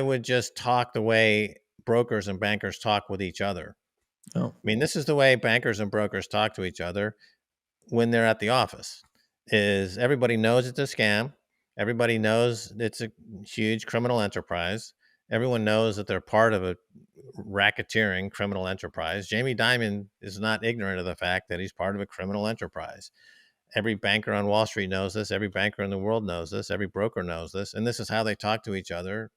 would just talk the way brokers and bankers talk with each other. Oh, I mean, this is the way bankers and brokers talk to each other when they're at the office. Is everybody knows it's a scam. Everybody knows it's a huge criminal enterprise. Everyone knows that they're part of a racketeering criminal enterprise. Jamie Dimon is not ignorant of the fact that he's part of a criminal enterprise. Every banker on Wall Street knows this. Every banker in the world knows this. Every broker knows this. And this is how they talk to each other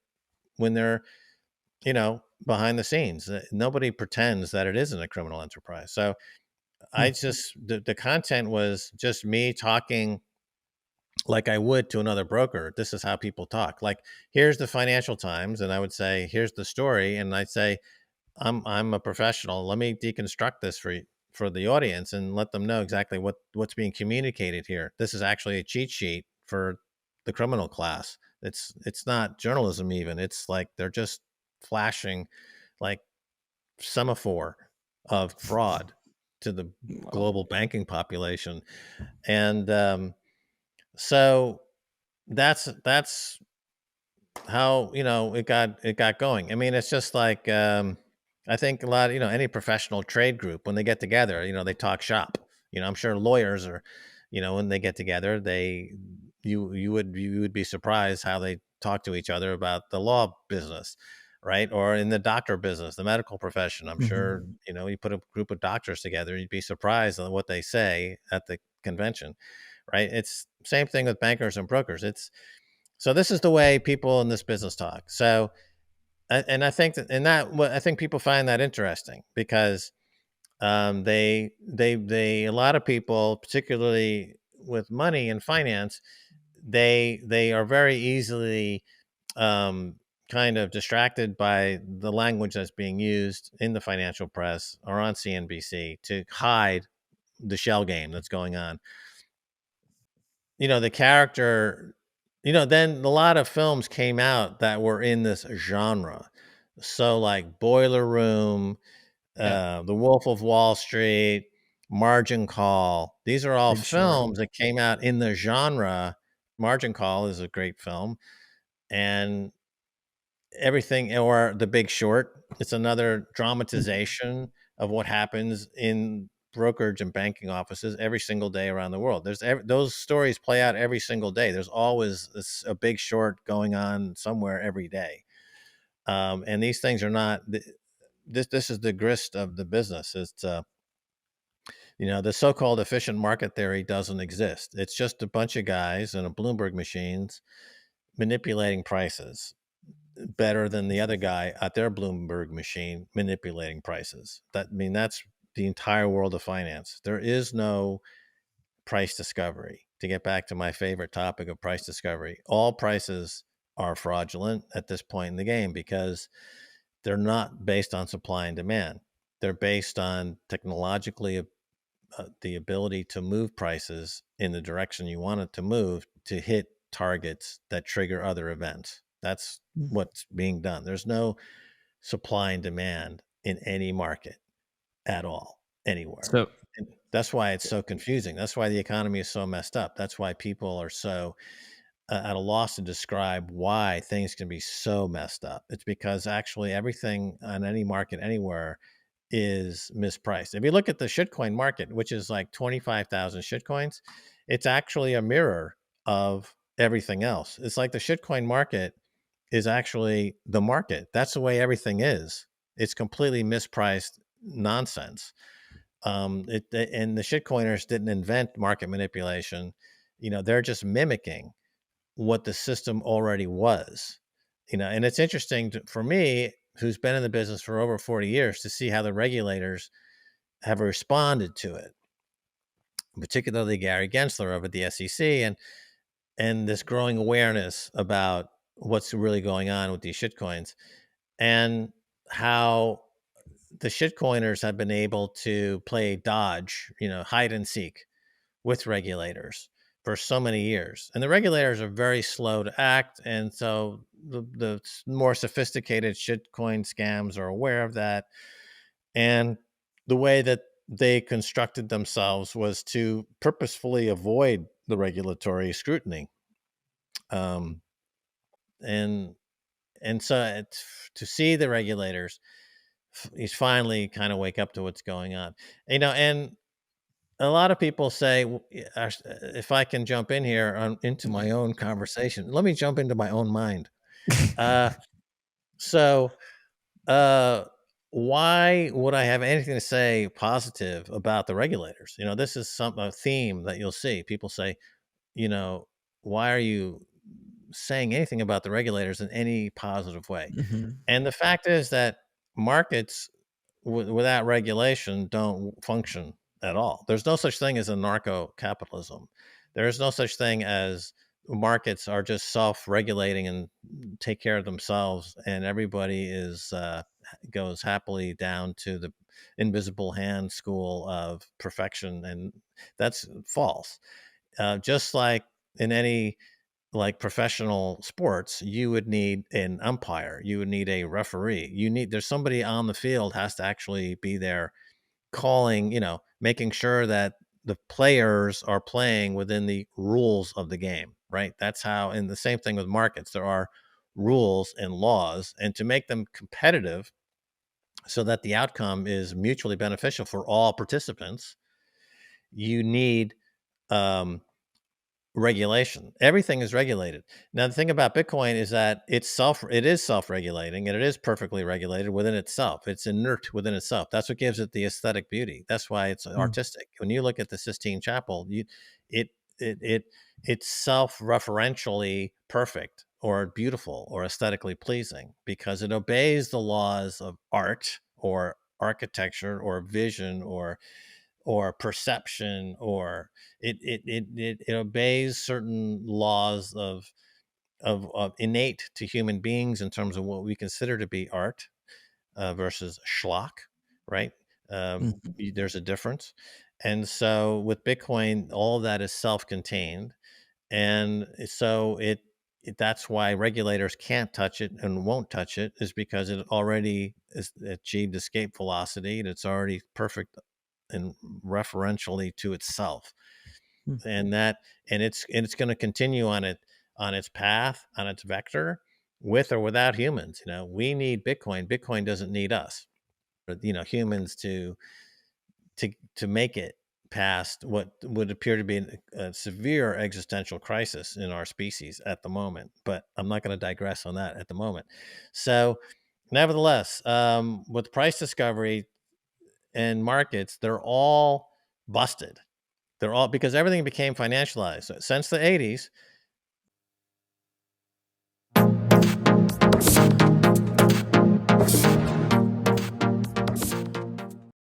when they're, behind the scenes. Nobody pretends that it isn't a criminal enterprise. So I just, the content was just me talking like I would to another broker. This is how people talk. Like, here's the Financial Times, and I would say, here's the story, and I'd say, I'm a professional. Let me deconstruct this for the audience and let them know exactly what's being communicated here. This is actually a cheat sheet for the criminal class. It's not journalism even. It's like they're just flashing like semaphore of fraud to the global banking population. And so that's how it got going. I mean, it's just like I think a lot, any professional trade group, when they get together, they talk shop. I'm sure lawyers are, when they get together, you would be surprised how they talk to each other about the law business, right? Or in the doctor business, the medical profession. I'm sure, you put a group of doctors together, you'd be surprised at what they say at the convention, right? It's same thing with bankers and brokers. So this is the way people in this business talk. So, and I think I think people find that interesting because a lot of people, particularly with money and finance, they are very easily kind of distracted by the language that's being used in the financial press or on CNBC to hide the shell game that's going on. The character, then a lot of films came out that were in this genre. So like Boiler Room, The Wolf of Wall Street, Margin Call. These are all Big Short. films that came out in the genre. Margin Call is a great film. And everything, or The Big Short, it's another dramatization of what happens in brokerage and banking offices every single day around the world. Those stories play out every single day. There's always a Big Short going on somewhere every day. And these things are not this is the grist of the business. It's the so-called efficient market theory doesn't exist. It's just a bunch of guys in a Bloomberg machines manipulating prices better than the other guy at their Bloomberg machine manipulating prices. That's the entire world of finance. There is no price discovery. To get back to my favorite topic of price discovery, all prices are fraudulent at this point in the game because they're not based on supply and demand. They're based on technologically the ability to move prices in the direction you want it to move to hit targets that trigger other events. That's what's being done. There's no supply and demand in any market at all, anywhere. So And that's why it's so confusing. That's why the economy is so messed up. That's why people are so at a loss to describe why things can be so messed up. It's because actually everything on any market anywhere is mispriced. If you look at the shitcoin market, which is like 25,000 shitcoins, it's actually a mirror of everything else. It's like the shitcoin market is actually the market. That's the way everything is. It's completely mispriced nonsense. And the shitcoiners didn't invent market manipulation. They're just mimicking what the system already was. And it's interesting for me, who's been in the business for over 40 years, to see how the regulators have responded to it, particularly Gary Gensler over at the SEC, and this growing awareness about what's really going on with these shitcoins, and how the shitcoiners have been able to play dodge, hide and seek with regulators for so many years. And the regulators are very slow to act. And so the more sophisticated shitcoin scams are aware of that. And the way that they constructed themselves was to purposefully avoid the regulatory scrutiny. And and so to see the regulators, he's finally kind of wake up to what's going on, and a lot of people say, if I can jump in here into my own conversation, let me jump into my own mind. Uh, so, why would I have anything to say positive about the regulators? This is a theme that you'll see. People say, you know, why are you saying anything about the regulators in any positive way? Mhm. And the fact is that markets without regulation don't function at all. There's no such thing as anarcho capitalism. There is no such thing as markets are just self-regulating and take care of themselves, and everybody goes happily down to the invisible hand school of perfection, and that's false. Just like in any professional sports, you would need an umpire, you would need a referee, there's somebody on the field has to actually be there calling, making sure that the players are playing within the rules of the game, right? That's how, and the same thing with markets, there are rules and laws, and to make them competitive so that the outcome is mutually beneficial for all participants, you need um, regulation. Everything is regulated. Now, the thing about Bitcoin is that it is self-regulating, and it is perfectly regulated within itself. It's inert within itself. That's what gives it the aesthetic beauty. That's why it's Mm. artistic. When you look at the Sistine Chapel, it it it it's self-referentially perfect or beautiful or aesthetically pleasing because it obeys the laws of art or architecture or vision or perception, or it obeys certain laws of innate to human beings in terms of what we consider to be art versus schlock, right? Mhm. There's a difference. And so with Bitcoin, all of that is self-contained, and so that's why regulators can't touch it and won't touch it, is because it already is achieved escape velocity, and it's already perfect and referentially to itself, Mm. and it's going to continue on its path, on its vector, with or without humans. We need Bitcoin doesn't need us, humans to make it past what would appear to be a severe existential crisis in our species at the moment. But I'm not going to digress on that at the moment. So nevertheless, with price discovery and markets, they're all busted. They're all, because everything became financialized. So since the 80s,